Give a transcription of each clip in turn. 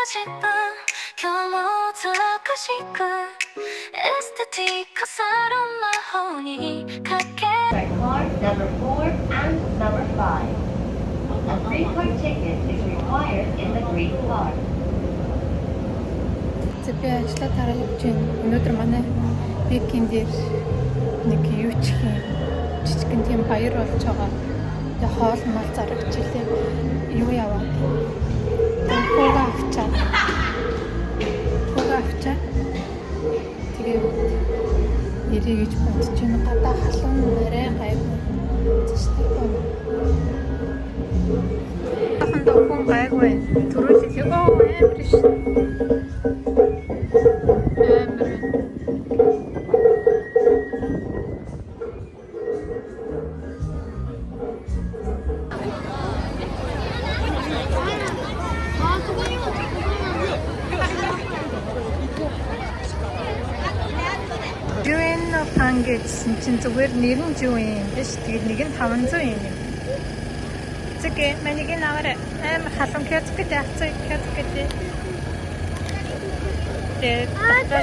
싶은 교무들어가시고 에스테티카 사람 마혼이 갈게 Car number 4 and number 5. A three-card ticket is required in the green car. Би ажлаа тараа явж байна. Өнөөдөр манай бекин дээр нэг юу ч юм жижигэн тийм баяр болж байгаа. Тэгээ хоол мал зарагч илээ. Юу яваад. Хөөга авчаа. Тэгээ ирээ гэж бодож байна. Гадаа халуун арай гайгүй. Тэстэй байна. Хандаа хүн гайгүй. Түрүү л амар шин. Юуэн пан гэсэн чинь зүгээр нэр нь юу юм биш. Тэгээд нэг нь 500 юм. Зэгэ манайг наваар амар халуун кэцгэд яцсан кэцгэд.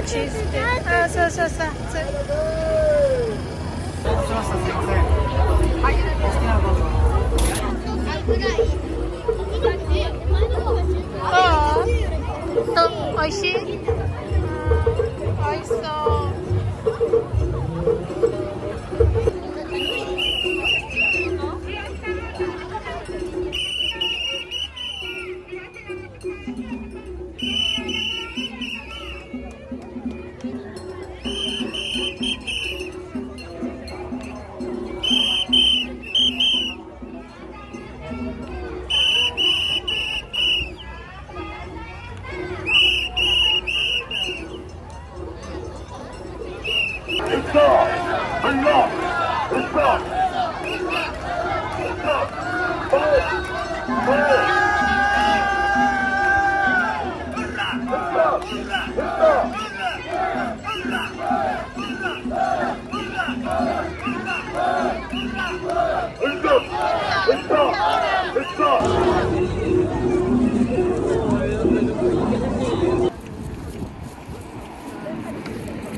Чиз.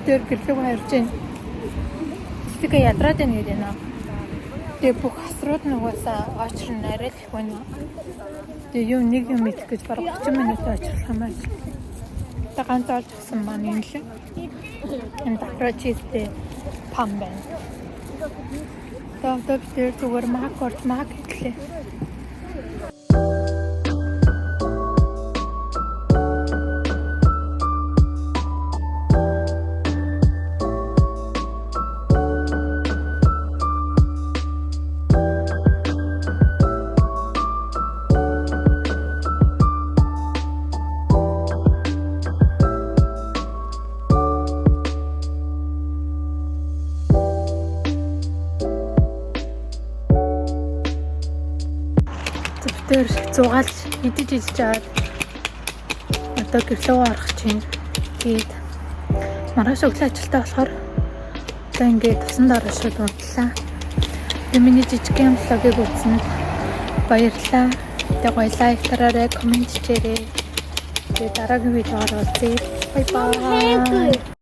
Тэр гэрлэг харж байна. Тэгээ ядраад байна гэдэг нэ. Тэгээ бүх асрууд нугасаа очрон арай л их байна. Тэгээ юу нэг юм идэх гэж бараг 30 минут очрох юм байна. Та ганц олж авсан маань юм шиг. Энэ дакрочистэй пам байна. Тэгээд тэр зүгээр мак гэхлээ. Тэр зугаалж идэж ижиж одоо гэрлөө орох чинь. Тэгээд маргааш өглөө ажилтаа болохоор одоо ингээд тусан дараа шууд унтлаа. Тэгээд миний жижигхэн влогийг үзсэнд баярлалаа. Тэгээд гоё лайк дараарай, комент хийгээрэй. Тэгээд дараагийн видеоор уулзъя. Бай бай.